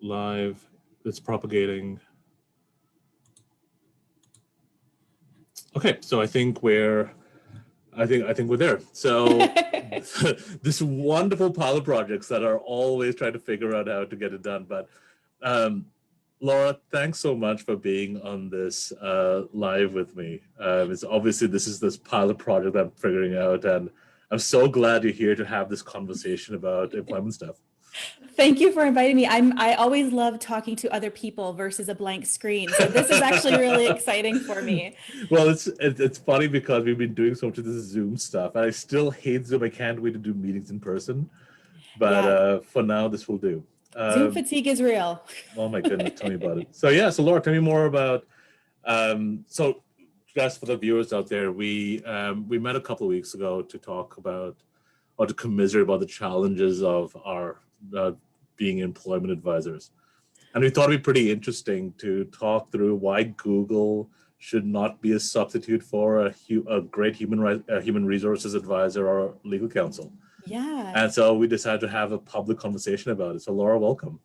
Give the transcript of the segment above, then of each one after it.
live. It's propagating. Okay, so I think we're there. So this wonderful pile of projects that are always trying to figure out how to get it done. But Laura, thanks so much for being on this live with me. It's obviously this pile of project I'm figuring out, and I'm so glad you're here to have this conversation about employment stuff. Thank you for inviting me. I always love talking to other people versus a blank screen. So this is actually really exciting for me. Well, it's funny because we've been doing so much of this Zoom stuff, and I still hate Zoom. I can't wait to do meetings in person. But for now, this will do. Zoom fatigue is real. Oh my goodness, tell me about it. So Laura, tell me more about. So, guys, for the viewers out there, we met a couple of weeks ago to talk about or to commiserate about the challenges of our being employment advisors, and we thought it'd be pretty interesting to talk through why Google should not be a substitute for a great human resources advisor or legal counsel. Yeah. And so we decided to have a public conversation about it. So Laura, welcome.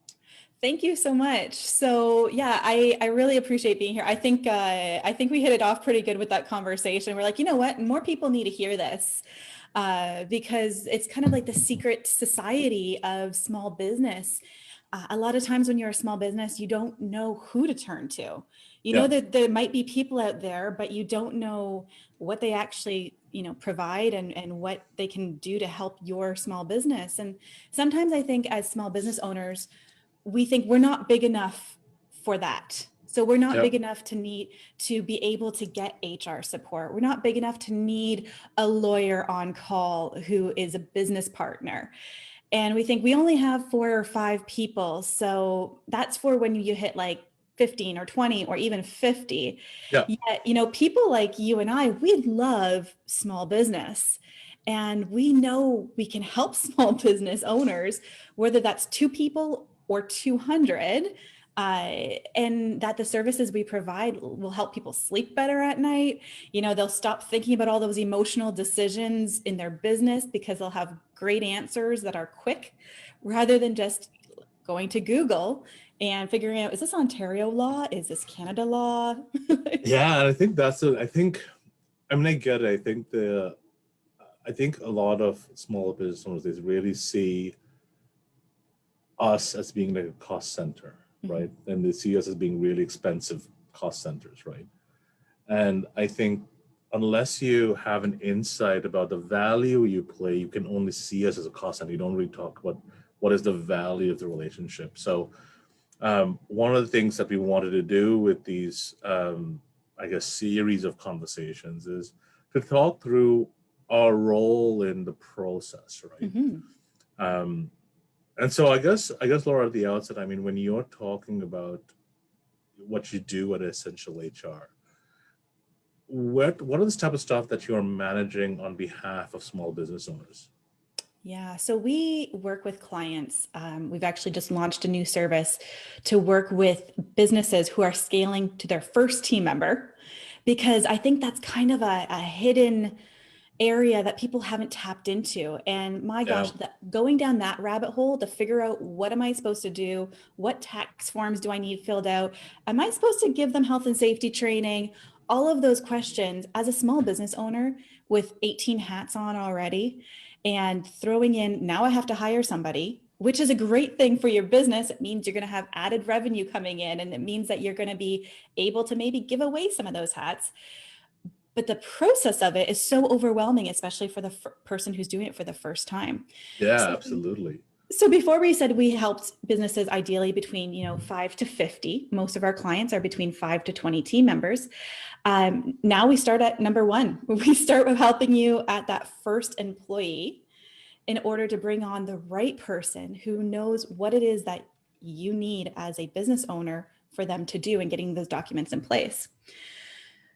Thank you so much. So yeah, I really appreciate being here. I think we hit it off pretty good with that conversation. We're like, you know what, more people need to hear this because it's kind of like the secret society of small business. A lot of times when you're a small business, you don't know who to turn to. You know that there might be people out there, but you don't know what they actually, provide and what they can do to help your small business. And sometimes I think as small business owners, we think we're not big enough for that. So we're not big enough to need to be able to get HR support. We're not big enough to need a lawyer on call who is a business partner. And we think we only have 4 or 5 people. So that's for when you hit like 15 or 20 or even 50. Yeah. Yet, people like you and I, we love small business. And we know we can help small business owners, whether that's 2 people or 200, and that the services we provide will help people sleep better at night. They'll stop thinking about all those emotional decisions in their business because they'll have great answers that are quick rather than just going to Google and figuring out, is this Ontario law? Is this Canada law? Yeah, and I think I get it. I think a lot of small business owners, they really see us as being like a cost center, right? And they see us as being really expensive cost centers, right? And I think unless you have an insight about the value you play, you can only see us as a cost center. You don't really talk about what is the value of the relationship. So one of the things that we wanted to do with these, series of conversations is to talk through our role in the process, right? And so I guess Laura, at the outset, when you're talking about what you do at Essential HR, what are the type of stuff that you're managing on behalf of small business owners? Yeah, so we work with clients. We've actually just launched a new service to work with businesses who are scaling to their first team member, because I think that's kind of a hidden area that people haven't tapped into. And my gosh, going down that rabbit hole to figure out, what am I supposed to do? What tax forms do I need filled out? Am I supposed to give them health and safety training? All of those questions as a small business owner with 18 hats on already, and throwing in, now I have to hire somebody, which is a great thing for your business. It means you're going to have added revenue coming in, and it means that you're going to be able to maybe give away some of those hats. But the process of it is so overwhelming, especially for the person who's doing it for the first time. Yeah, absolutely. So before, we said we helped businesses ideally between 5 to 50. Most of our clients are between 5 to 20 team members. Now we start at number 1. We start with helping you at that first employee in order to bring on the right person who knows what it is that you need as a business owner for them to do and getting those documents in place.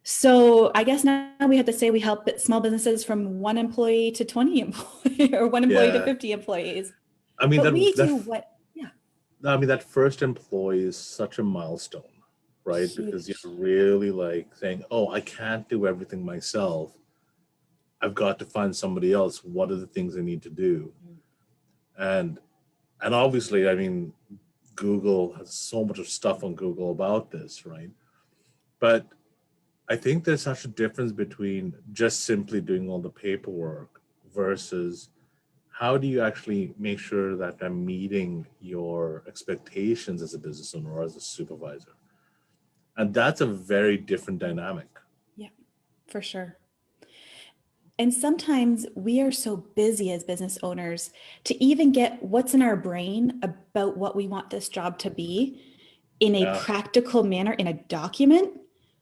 So I guess now we have to say we help small businesses from 1 employee to 20 employees or 1 employee to 50 employees. That first employee is such a milestone, right? Huge. Because you're really like saying, oh, I can't do everything myself. I've got to find somebody else. What are the things I need to do? And obviously, Google has so much of stuff on Google about this, right? But I think there's such a difference between just simply doing all the paperwork versus how do you actually make sure that I'm meeting your expectations as a business owner or as a supervisor? And that's a very different dynamic. Yeah, for sure. And sometimes we are so busy as business owners to even get what's in our brain about what we want this job to be in a Yeah, practical manner in a document.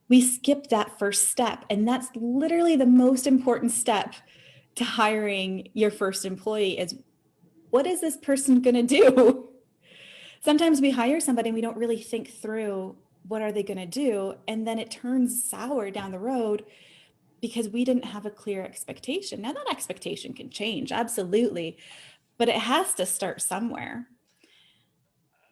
We skip that first step. And that's literally the most important step to hiring your first employee is what is this person going to do? Sometimes we hire somebody and we don't really think through what are they going to do. And then it turns sour down the road because we didn't have a clear expectation. Now that expectation can change, absolutely, but it has to start somewhere.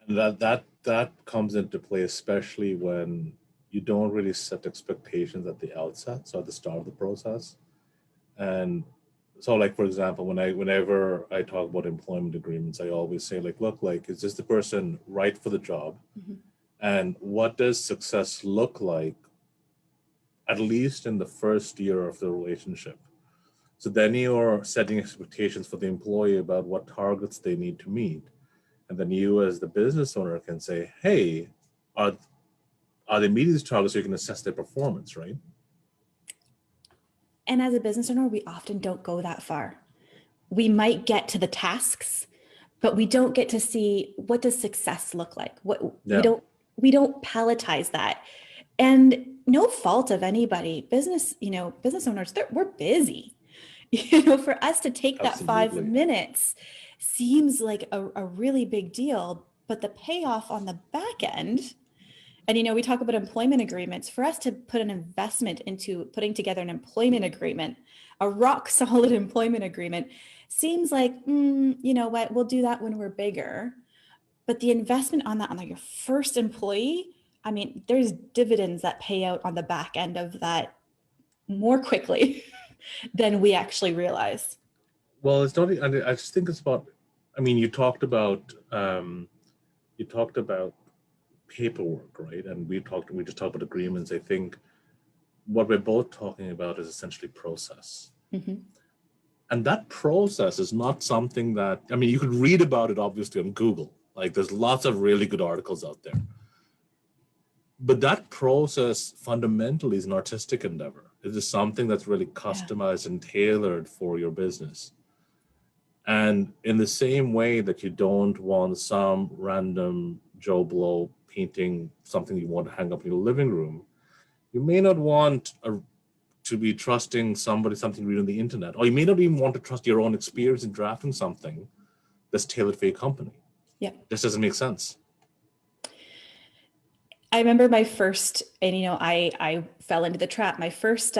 that comes into play, especially when you don't really set expectations at the outset, so at the start of the process. And so, like for example, whenever I talk about employment agreements, I always say, like, look, like, is this the person right for the job? Mhm. And what does success look like, at least in the first year of the relationship? So then you're setting expectations for the employee about what targets they need to meet. And then you, as the business owner, can say, hey, are, are they meeting these targets so you can assess their performance, right? And as a business owner, we often don't go that far. We might get to the tasks, but we don't get to see what does success look like. What Yeah, we don't palletize that. And no fault of anybody. Business, business owners, we're busy. For us to take that five absolutely. minutes seems like a really big deal, but the payoff on the back end, and we talk about employment agreements, for us to put an investment into putting together an employment agreement, a rock solid employment agreement, seems like, you know what, we'll do that when we're bigger. But the investment on that, on like your first employee, I mean, there's dividends that pay out on the back end of that more quickly than we actually realize. Well, it's not, and I just think it's about, I mean, you talked about paperwork, right? And we just talked about agreements. I think what we're both talking about is essentially process. Mhm. And that process is not something that, I mean, you could read about it obviously on Google. Like there's lots of really good articles out there. But that process fundamentally is an artistic endeavor. It is something that's really Yeah. customized and tailored for your business. And in the same way that you don't want some random Joe Blow painting something you want to hang up in your living room, you may not want to be trusting something you read on the internet, or you may not even want to trust your own experience in drafting something that's tailored for your company. Yeah. This doesn't make sense. I remember my first, and I fell into the trap. My first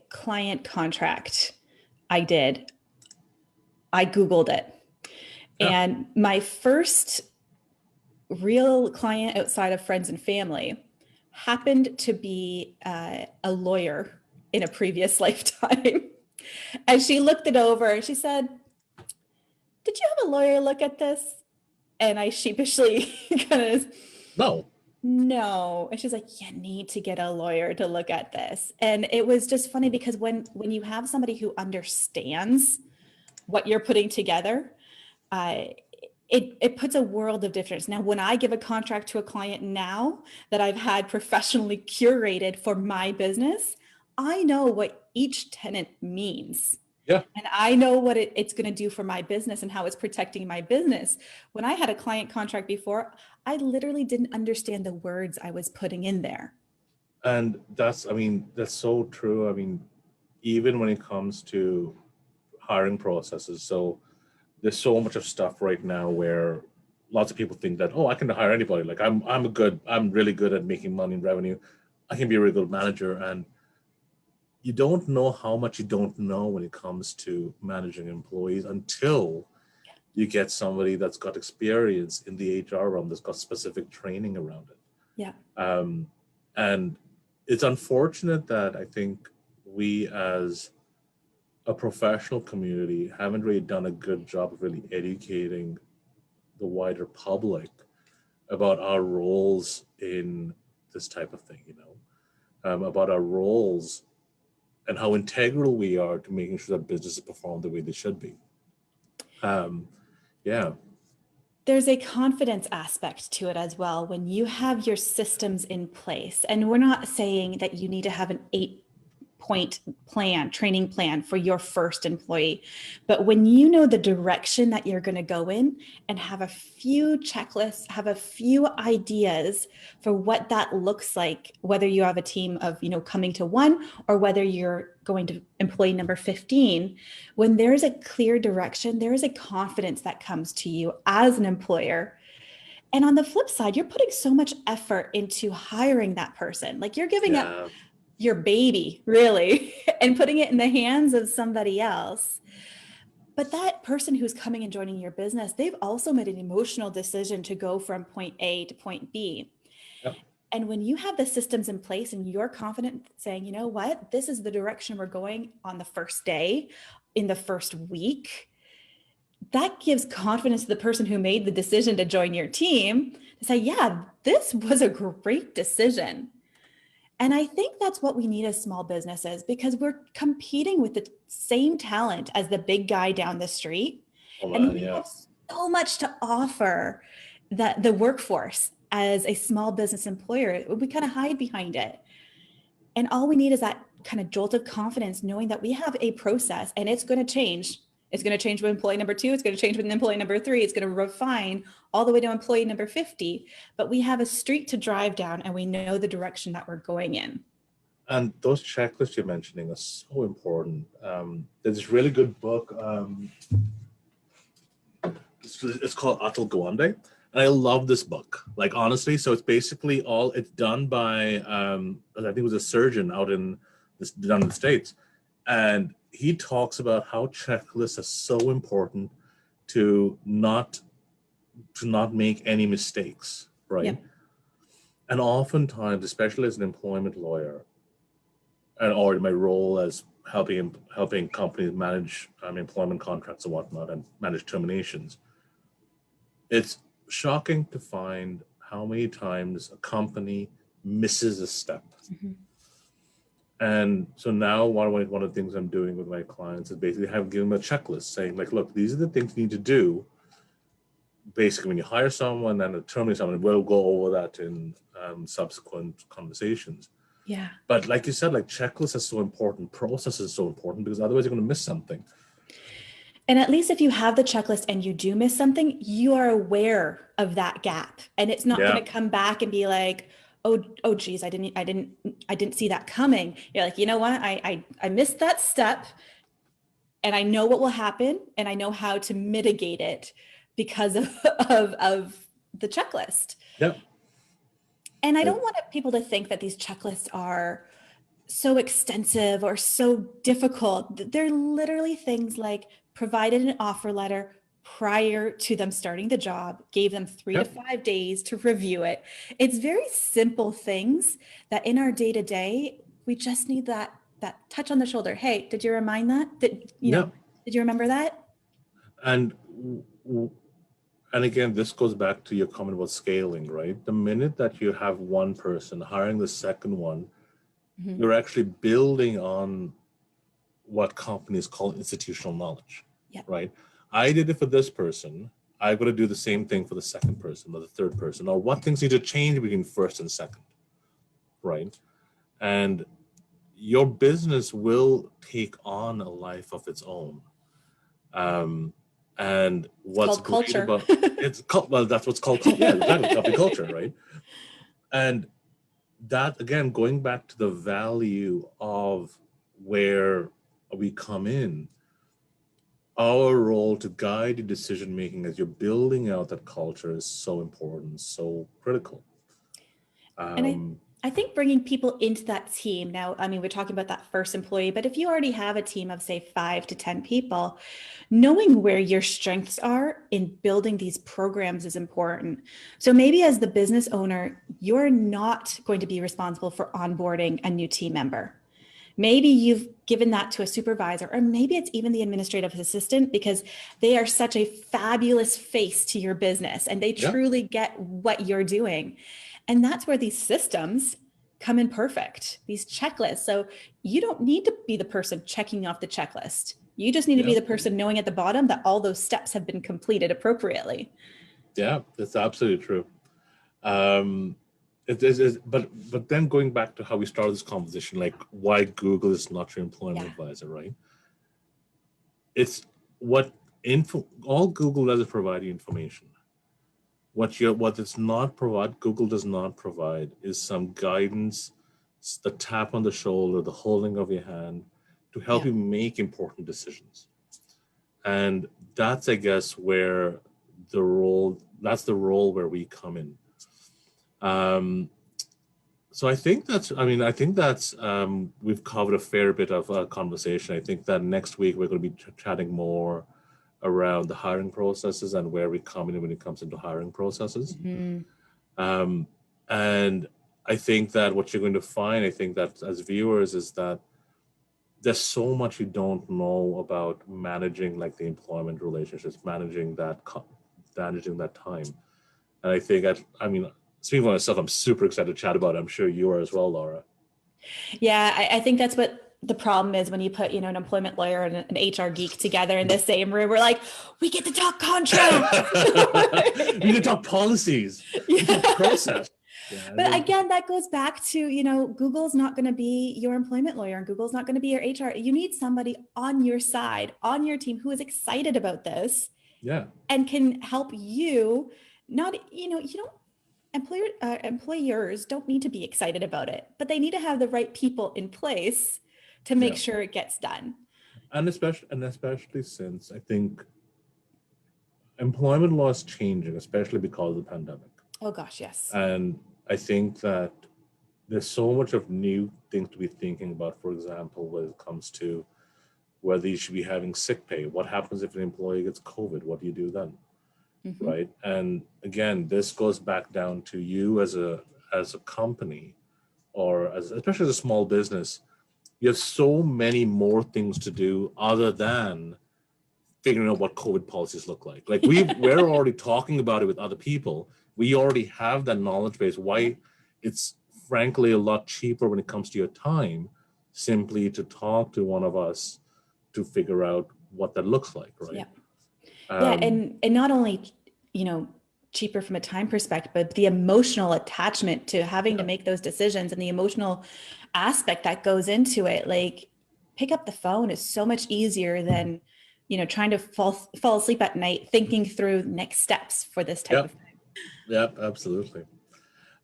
client contract I Googled it. Yeah. And my first real client outside of friends and family happened to be a lawyer in a previous lifetime. And she looked it over and she said, "Did you have a lawyer look at this?" And I sheepishly kind of, No. no. And she's like, "You need to get a lawyer to look at this." And it was just funny because when you have somebody who understands what you're putting together, uh, it puts a world of difference. Now, when I give a contract to a client now that I've had professionally curated for my business, I know what each tenant means. Yeah. And I know what it's going to do for my business and how it's protecting my business. When I had a client contract before, I literally didn't understand the words I was putting in there. And I mean, that's so true. I mean, even when it comes to hiring processes, so there's so much of stuff right now where lots of people think that, oh, I can hire anybody. Like I'm really good at making money and revenue. I can be a really good manager. And you don't know how much you don't know when it comes to managing employees until you get somebody that's got experience in the HR realm, that's got specific training around it. Yeah. Um, and it's unfortunate that I think we as a professional community haven't really done a good job of really educating the wider public about our roles in this type of thing, about our roles and how integral we are to making sure that businesses perform the way they should be. Yeah. There's a confidence aspect to it as well when you have your systems in place. And we're not saying that you need to have an 8-point plan, training plan for your first employee. But when you know the direction that you're going to go in and have a few checklists, have a few ideas for what that looks like, whether you have a team of, coming to one or whether you're going to employee number 15, when there's a clear direction, there is a confidence that comes to you as an employer. And on the flip side, you're putting so much effort into hiring that person. Like you're giving up your baby, really, and putting it in the hands of somebody else. But that person who's coming and joining your business, they've also made an emotional decision to go from point A to point B. Yep. And when you have the systems in place and you're confident saying, you know what, this is the direction we're going on the first day, in the first week, that gives confidence to the person who made the decision to join your team to say, yeah, this was a great decision. And I think that's what we need as small businesses, because we're competing with the same talent as the big guy down the street. And we have so much to offer the workforce as a small business employer. We kind of hide behind it. And all we need is that kind of jolt of confidence, knowing that we have a process and it's going to change. It's going to change with employee number 2. It's going to change with employee number 3. It's going to refine all the way to employee number 50. But we have a street to drive down and we know the direction that we're going in. And those checklists you're mentioning are so important. There's this really good book. It's called Atul Gawande. And I love this book, like honestly. So it's basically it's done by, I think it was a surgeon down in the States. And he talks about how checklists are so important to not make any mistakes, right? Yep. And oftentimes, especially as an employment lawyer, or in my role as helping companies manage employment contracts and whatnot and manage terminations, it's shocking to find how many times a company misses a step. Mm-hmm. And so now one of the things I'm doing with my clients is basically giving them a checklist saying, like, look, these are the things you need to do. Basically, when you hire someone and terminate someone, we'll go over that in subsequent conversations. Yeah. But like you said, like checklists are so important, process is so important, because otherwise you're going to miss something. And at least if you have the checklist and you do miss something, you are aware of that gap, and it's not going to come back and be like, oh, geez, I didn't see that coming. You're like, you know what? I missed that step, and I know what will happen, and I know how to mitigate it because of the checklist. Yep. And I don't want people to think that these checklists are so extensive or so difficult. They're literally things like provided an offer letter prior to them starting the job, gave them 3 to 5 days to review it. It's very simple things that in our day-to-day, we just need that touch on the shoulder. Hey, did you remind that? Did you remember that? And again, this goes back to your comment about scaling, right? The minute that you have one person hiring the second one, mm-hmm. you're actually building on what companies call institutional knowledge, right? I did it for this person. I've got to do the same thing for the second person or the third person, or what things need to change between first and second, right? And your business will take on a life of its own. And what's called great culture. About that's what's called exactly, company culture, right? And that, again, going back to the value of where we come in, our role to guide your decision making as you're building out that culture is so important, so critical. And I think bringing people into that team now, I mean, we're talking about that first employee, but if you already have a team of say 5 to 10 people, knowing where your strengths are in building these programs is important. So maybe as the business owner, you're not going to be responsible for onboarding a new team member. Maybe you've given that to a supervisor, or maybe it's even the administrative assistant, because they are such a fabulous face to your business and they Yeah. truly get what you're doing. And that's where these systems come in perfect, these checklists. So you don't need to be the person checking off the checklist. You just need to be Yeah. the person knowing at the bottom that all those steps have been completed appropriately. Yeah, that's absolutely true. Um, but then going back to how we started this conversation, like why Google is not your employment advisor, right? It's what info. All Google does is provide you information. What it's not provide, Google does not provide is some guidance, the tap on the shoulder, the holding of your hand, to help Yeah. you make important decisions. And that's, I guess, where that's the role where we come in. So I think that's we've covered a fair bit of conversation. I think that next week we're going to be chatting more around the hiring processes and where we come in when it comes into hiring processes. Mhm. And I think that what you're going to find, I think that as viewers, is that there's so much you don't know about managing like the employment relationships, managing that time. And I think speaking for myself, I'm super excited to chat about it. I'm sure you are as well, Laura. Yeah, I think that's what the problem is when you put, an employment lawyer and an HR geek together in the same room. We're like, we get to talk contracts. We can talk policies. We can Yeah. process. Yeah, But again, that goes back to, Google's not going to be your employment lawyer and Google's not going to be your HR. You need somebody on your side, on your team who is excited about this yeah, and can help you. Not, you don't employers don't need to be excited about it, but they need to have the right people in place to make yeah. sure it gets done. And especially since I think employment law is changing, especially because of the pandemic. Oh gosh, yes. And I think that there's so much of new things to be thinking about. For example, when it comes to whether you should be having sick pay, what happens if an employee gets COVID? What do you do then? Mm-hmm. Right? And again, this goes back down to you as a company, or especially as a small business. You have so many more things to do other than figuring out what COVID policies look like. Like we're already talking about it with other people. We already have that knowledge base. Why it's frankly a lot cheaper when it comes to your time, simply to talk to one of us to figure out what that looks like, right? Yeah. Yeah, and not only, cheaper from a time perspective, but the emotional attachment to having to Yeah. make those decisions and the emotional aspect that goes into it. Like, pick up the phone is so much easier than, trying to fall asleep at night thinking through next steps for this type of Yep. thing. Yep. Absolutely.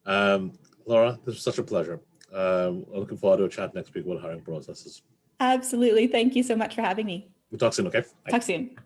Laura, this was such a pleasure. I'm looking forward to a chat next week about hiring processes. Absolutely. Thank you so much for having me. We'll talk soon, okay? Bye. Talk soon.